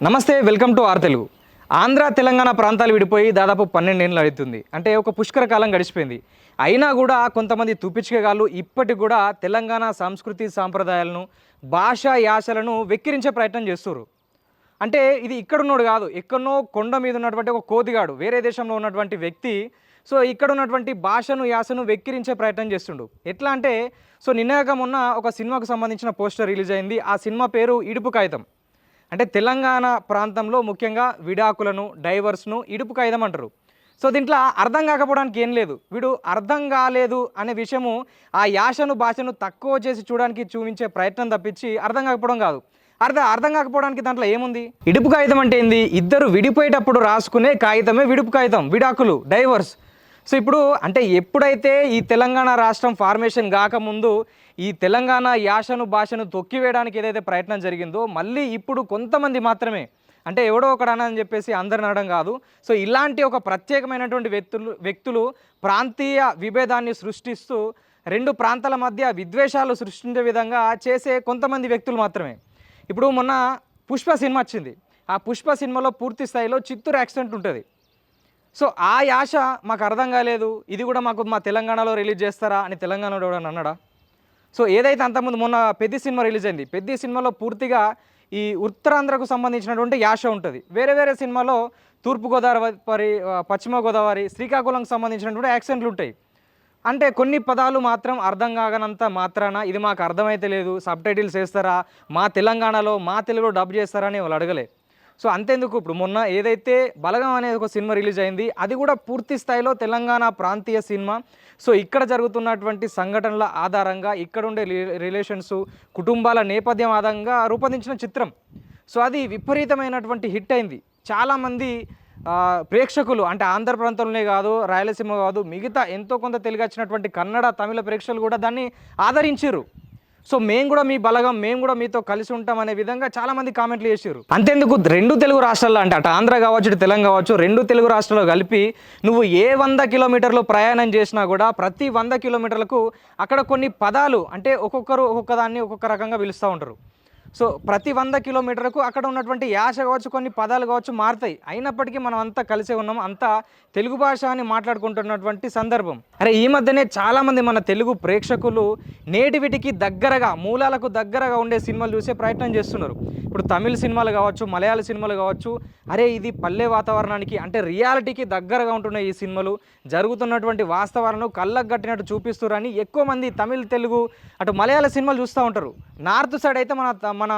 నమస్తే, welcome to our Telugu. Andhra Telangana ప్రాంతాలు విడిపోయి దాదాపు 12 ఏళ్ళు అవుతుంది. అంటే ఒక పుష్కర కాలం గడిచిపోయింది. అయినా కూడా కొంతమంది తుప్పిచ్చిగాళ్ళు ఇప్పటికి కూడా తెలంగాణ సంస్కృతి సాంప్రదాయాలను, భాషా యాసలను వెక్కిరించే ప్రయత్నం చేస్తుర్రు. అంటే ఇది ఇక్కడున్నోడు కాదు, ఎక్కడనో కొండ మీద ఉన్నటువంటి ఒక కోతిగాడు, వేరే దేశంలో ఉన్నటువంటి వ్యక్తి. సో ఇక్కడ ఉన్నటువంటి భాషను, యాసను వెక్కిరించే ప్రయత్నం చేస్తుండు. ఎట్లా అంటే నిన్నగాక మొన్న ఒక సినిమాకు సంబంధించిన పోస్టర్ రిలీజ్ అయింది. ఆ సినిమా పేరు ఇడుపు కాగితం. అంటే తెలంగాణ ప్రాంతంలో ముఖ్యంగా విడాకులను, డైవర్స్‌ను ఇడుపు కాగితం అంటారు. దీంట్లో అర్థం కాకపోవడానికి ఏం లేదు. వీడు అర్థం కాలేదు అనే విషయము ఆ యాసను, భాషను తక్కువ చేసి చూడడానికి చూపించే ప్రయత్నం తప్పించి అర్థం కాకపోవడం కాదు. అర్థం కాకపోవడానికి దాంట్లో ఏముంది? ఇడుపు కాగితం అంటే ఏంది? ఇద్దరు విడిపోయేటప్పుడు రాసుకునే కాగితమే విడుపు కాగితం. విడాకులు, డైవర్స్. ఇప్పుడు అంటే ఎప్పుడైతే ఈ తెలంగాణ రాష్ట్రం ఫార్మేషన్ కాకముందు ఈ తెలంగాణ యాసను, భాషను తొక్కివేయడానికి ఏదైతే ప్రయత్నం జరిగిందో, మళ్ళీ ఇప్పుడు కొంతమంది మాత్రమే, అంటే ఎవడో ఒకడనా అని చెప్పేసి అందరిని అనడం కాదు. ఇలాంటి ఒక ప్రత్యేకమైనటువంటి వ్యక్తులు ప్రాంతీయ విభేదాన్ని సృష్టిస్తూ రెండు ప్రాంతాల మధ్య విద్వేషాలు సృష్టించే విధంగా చేసే కొంతమంది వ్యక్తులు మాత్రమే. ఇప్పుడు మొన్న పుష్ప సినిమా వచ్చింది. ఆ పుష్ప సినిమాలో పూర్తి స్థాయిలో చిత్తూరు యాక్సెంట్ ఉంటుంది. ఆ యాస మాకు అర్థం కాలేదు, ఇది కూడా మాకు మా తెలంగాణలో రిలీజ్ చేస్తారా అని తెలంగాణలో ఎవడన్నా అన్నాడా? ఏదైతే అంతకుముందు మొన్న పెద్ది సినిమా రిలీజ్ అయింది. పెద్ది సినిమాలో పూర్తిగా ఈ ఉత్తరాంధ్రకు సంబంధించినటువంటి యాస ఉంటుంది. వేరే వేరే సినిమాలో తూర్పుగోదావరి, పశ్చిమ గోదావరి, శ్రీకాకుళంకి సంబంధించినటువంటి యాక్సెంట్లు ఉంటాయి. అంటే కొన్ని పదాలు మాత్రం అర్థం కాగనంత మాత్రాన ఇది మాకు అర్థమైతే లేదు, సబ్ టైటిల్స్ వేస్తారా, మా తెలంగాణలో మా తెలుగులో డబ్ చేస్తారా అని వాళ్ళు అడగలే. అంతేందుకు, ఇప్పుడు మొన్న ఏదైతే బలగం అనే ఒక సినిమా రిలీజ్ అయింది, అది కూడా పూర్తి స్థాయిలో తెలంగాణ ప్రాంతీయ సినిమా. ఇక్కడ జరుగుతున్నటువంటి సంఘటనల ఆధారంగా, ఇక్కడ ఉండే రిలేషన్స్, కుటుంబాల నేపథ్యం ఆధారంగా రూపొందించిన చిత్రం. అది విపరీతమైనటువంటి హిట్ అయింది. చాలామంది ప్రేక్షకులు, అంటే ఆంధ్ర ప్రాంతంలోనే కాదు, రాయలసీమ కాదు, మిగతా ఎంతో కొంత తెలుగు వచ్చినటువంటి కన్నడ, తమిళ ప్రేక్షకులు కూడా దాన్ని ఆదరించారు. మేము కూడా మీ బలగం, మేము కూడా మీతో కలిసి ఉంటాం అనే విధంగా చాలామంది కామెంట్లు చేశారు. అంతేందుకు, రెండు తెలుగు రాష్ట్రాల్లో, అంటే అటు ఆంధ్ర కావచ్చు, ఇటు తెలంగాణ కావచ్చు, రెండు తెలుగు రాష్ట్రాల్లో కలిపి నువ్వు ఏ 100 కిలోమీటర్లు ప్రయాణం చేసినా కూడా ప్రతి 100 కిలోమీటర్లకు అక్కడ కొన్ని పదాలు, అంటే ఒక్కొక్కరు ఒక్కొక్క దాన్ని ఒక్కొక్క రకంగా పిలుస్తూ ఉంటారు. ప్రతి 100 కిలోమీటర్లకు అక్కడ ఉన్నటువంటి యాస కావచ్చు, కొన్ని పదాలు కావచ్చు మారుతాయి. అయినప్పటికీ మనం అంతా కలిసే ఉన్నాం, అంతా తెలుగు భాష అని మాట్లాడుకుంటున్నటువంటి సందర్భం. ఈ మధ్యనే చాలామంది మన తెలుగు ప్రేక్షకులు నేటివిటికి దగ్గరగా, మూలాలకు దగ్గరగా ఉండే సినిమాలు చూసే ప్రయత్నం చేస్తున్నారు. ఇప్పుడు తమిళ సినిమాలు కావచ్చు, మలయాళ సినిమాలు కావచ్చు, ఇది పల్లె వాతావరణానికి, అంటే రియాలిటీకి దగ్గరగా ఉంటున్న ఈ సినిమాలు జరుగుతున్నటువంటి వాస్తవాలను కళ్ళకు కట్టినట్టు చూపిస్తున్నారని ఎక్కువ మంది తమిళ, తెలుగు, అటు మలయాళ సినిమాలు చూస్తూ ఉంటారు. నార్త్ సైడ్ అయితే మన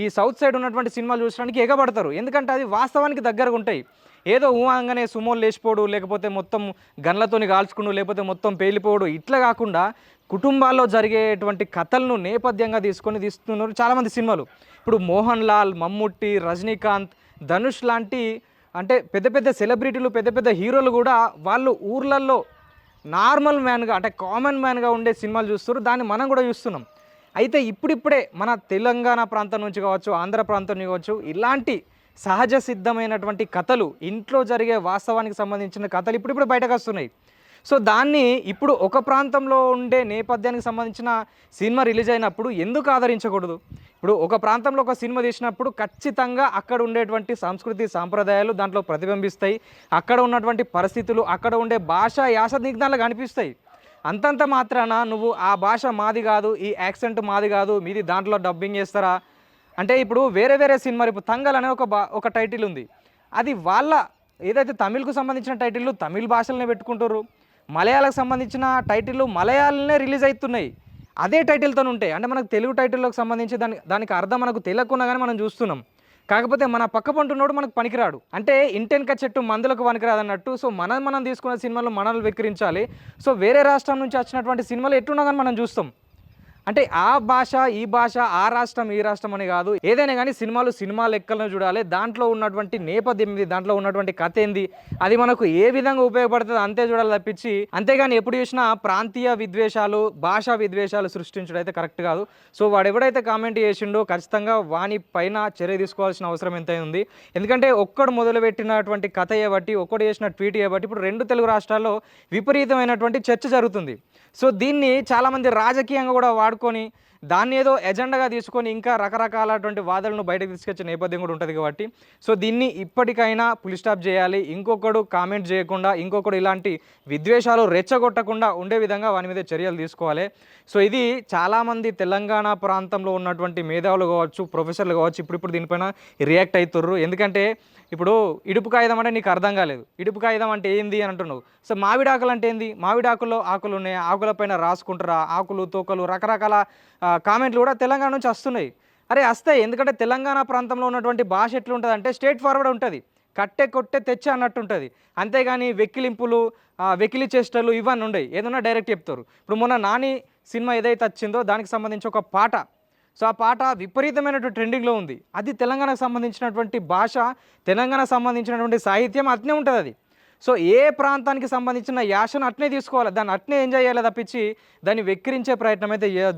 ఈ సౌత్ సైడ్ ఉన్నటువంటి సినిమాలు చూసడానికి ఎగబడతారు. ఎందుకంటే అది వాస్తవానికి దగ్గరగా ఉంటాయి. ఏదో ఊహంగానే సుమోలు లేచిపోడు, లేకపోతే మొత్తం గన్లతోని కాల్చుకుండు, లేకపోతే మొత్తం పేలిపోడు, ఇట్లా కాకుండా కుటుంబాల్లో జరిగేటువంటి కథలను నేపథ్యంగా తీస్తున్నారు చాలామంది సినిమాలు. ఇప్పుడు మోహన్ లాల్, మమ్ముట్టి, రజనీకాంత్, ధనుష్ లాంటి, అంటే పెద్ద పెద్ద సెలబ్రిటీలు, పెద్ద పెద్ద హీరోలు కూడా వాళ్ళు ఊర్లలో నార్మల్ మ్యాన్గా, అంటే కామన్ మ్యాన్గా ఉండే సినిమాలు చూస్తారు. దాన్ని మనం కూడా చూస్తున్నాం. అయితే ఇప్పుడిప్పుడే మన తెలంగాణ ప్రాంతం నుంచి కావచ్చు, ఆంధ్ర ప్రాంతం నుంచి కావచ్చు, ఇలాంటి సహజ సిద్ధమైనటువంటి కథలు, ఇంట్లో జరిగే వాస్తవానికి సంబంధించిన కథలు ఇప్పుడిప్పుడు బయటకు వస్తున్నాయి. దాన్ని ఇప్పుడు ఒక ప్రాంతంలో ఉండే నేపథ్యానికి సంబంధించిన సినిమా రిలీజ్ అయినప్పుడు ఎందుకు ఆదరించకూడదు? ఇప్పుడు ఒక ప్రాంతంలో ఒక సినిమా తీసినప్పుడు ఖచ్చితంగా అక్కడ ఉండేటువంటి సంస్కృతి సాంప్రదాయాలు దాంట్లో ప్రతిబింబిస్తాయి. అక్కడ ఉన్నటువంటి పరిస్థితులు, అక్కడ ఉండే భాష, యాస నీకు దాంట్లో కనిపిస్తాయి. అంతంత మాత్రాన నువ్వు ఆ భాష మాది కాదు, ఈ యాక్సెంట్ మాది కాదు, మీది దాంట్లో డబ్బింగ్ చేస్తారా అంటే, ఇప్పుడు వేరే వేరే సినిమాలు, ఇప్పుడు తంగల్ అనే ఒక టైటిల్ ఉంది. అది వాళ్ళ ఏదైతే తమిళ్కు సంబంధించిన టైటిల్ తమిళ్ భాషలనే పెట్టుకుంటారు, మలయాళకు సంబంధించిన టైటిల్ మలయాళనే రిలీజ్ అవుతున్నాయి, అదే టైటిల్తో ఉంటాయి. అంటే మనకు తెలుగు టైటిల్లోకి సంబంధించి దానికి అర్థం మనకు తెలియకున్నా కానీ మనం చూస్తున్నాం. కాకపోతే మన పక్క పంటున్నోడు మనకు పనికిరాడు. అంటే ఇంటెన్క చెట్టు మందులకు పనికిరాదు అన్నట్టు. మనం తీసుకున్న సినిమాలు మనల్ని వెక్కిరించాలి. వేరే రాష్ట్రం నుంచి వచ్చినటువంటి సినిమాలు ఎట్టున్నా కానీ మనం చూస్తాం. అంటే ఆ భాష, ఈ భాష, ఆ రాష్ట్రం, ఈ రాష్ట్రం అని కాదు, ఏదైనా కానీ సినిమా లెక్కలను చూడాలి. దాంట్లో ఉన్నటువంటి నేపథ్యం ఏంది, దాంట్లో ఉన్నటువంటి కథ ఏంది, అది మనకు ఏ విధంగా ఉపయోగపడుతుంది అంతే చూడాలి తప్పించి, అంతేగాని ఎప్పుడు చూసినా ప్రాంతీయ విద్వేషాలు, భాషా విద్వేషాలు సృష్టించడం అయితే కరెక్ట్ కాదు. వాడు ఎవడైతే కామెంట్ చేసిండో ఖచ్చితంగా వాని పైన చర్య తీసుకోవాల్సిన అవసరం ఎంత ఉంది. ఎందుకంటే ఒక్కడు మొదలుపెట్టినటువంటి కథ బట్టి, ఒక్కడు చేసిన ట్వీట్ బట్టి ఇప్పుడు రెండు తెలుగు రాష్ట్రాల్లో విపరీతమైనటువంటి చర్చ జరుగుతుంది. దీన్ని చాలామంది రాజకీయంగా కూడా వాడుకొని దాన్ని ఏదో ఎజెండాగా తీసుకొని ఇంకా రకరకాలటువంటి వాదనలను బయటకు తీసుకొచ్చే నేపథ్యం కూడా ఉంటుంది కాబట్టి సో దీన్ని ఇప్పటికైనా పులి స్టాప్ చేయాలి. ఇంకొకడు కామెంట్ చేయకుండా, ఇంకొకడు ఇలాంటి విద్వేషాలు రెచ్చగొట్టకుండా ఉండే విధంగా వాని మీద చర్యలు తీసుకోవాలి. సో ఇది చాలామంది తెలంగాణ ప్రాంతంలో ఉన్నటువంటి మేధావులు కావచ్చు, ప్రొఫెసర్లు కావచ్చు ఇప్పుడు దీనిపైన రియాక్ట్ అవుతుర్రు. ఎందుకంటే ఇప్పుడు ఇడుపు కాగితం అంటే నీకు అర్థం కాలేదు. ఇడుపు కాగితం అంటే ఏంది అని అంటున్నావు. సో మామిడాకులు అంటే ఏంది? మామిడాకుల్లో ఆకులు ఉన్నాయి, ఆకులపైన రాసుకుంటారా, ఆకులు తోకలు రకరకాల కామెంట్లు కూడా తెలంగాణ నుంచి వస్తున్నాయి. అరే వస్తాయి, ఎందుకంటే తెలంగాణ ప్రాంతంలో ఉన్నటువంటి భాష ఎట్లుంటుంది అంటే స్ట్రేట్ ఫార్వర్డ్ ఉంటుంది. కట్టే కొట్టే తెచ్చే అన్నట్టు ఉంటుంది. అంతేగాని వెక్కిలింపులు, వెకిలి చేష్టలు ఇవన్నీ ఉండవు. ఏదన్నా డైరెక్ట్ చెప్తారు. ఇప్పుడు మొన్న నాని సినిమా ఏదైతే వచ్చిందో దానికి సంబంధించి ఒక పాట, సో ఆ పాట విపరీతమైనటువంటి ట్రెండింగ్లో ఉంది. అది తెలంగాణకు సంబంధించినటువంటి భాష, తెలంగాణకు సంబంధించినటువంటి సాహిత్యం అట్నే ఉంటుంది అది. సో ఏ ప్రాంతానికి సంబంధించిన యాసను అట్నే తీసుకోవాలి, దాన్ని అట్నే ఎంజాయ్ చేయాలి తప్పించి దాన్ని వెక్కిరించే ప్రయత్నం అయితే చేయొద్దు.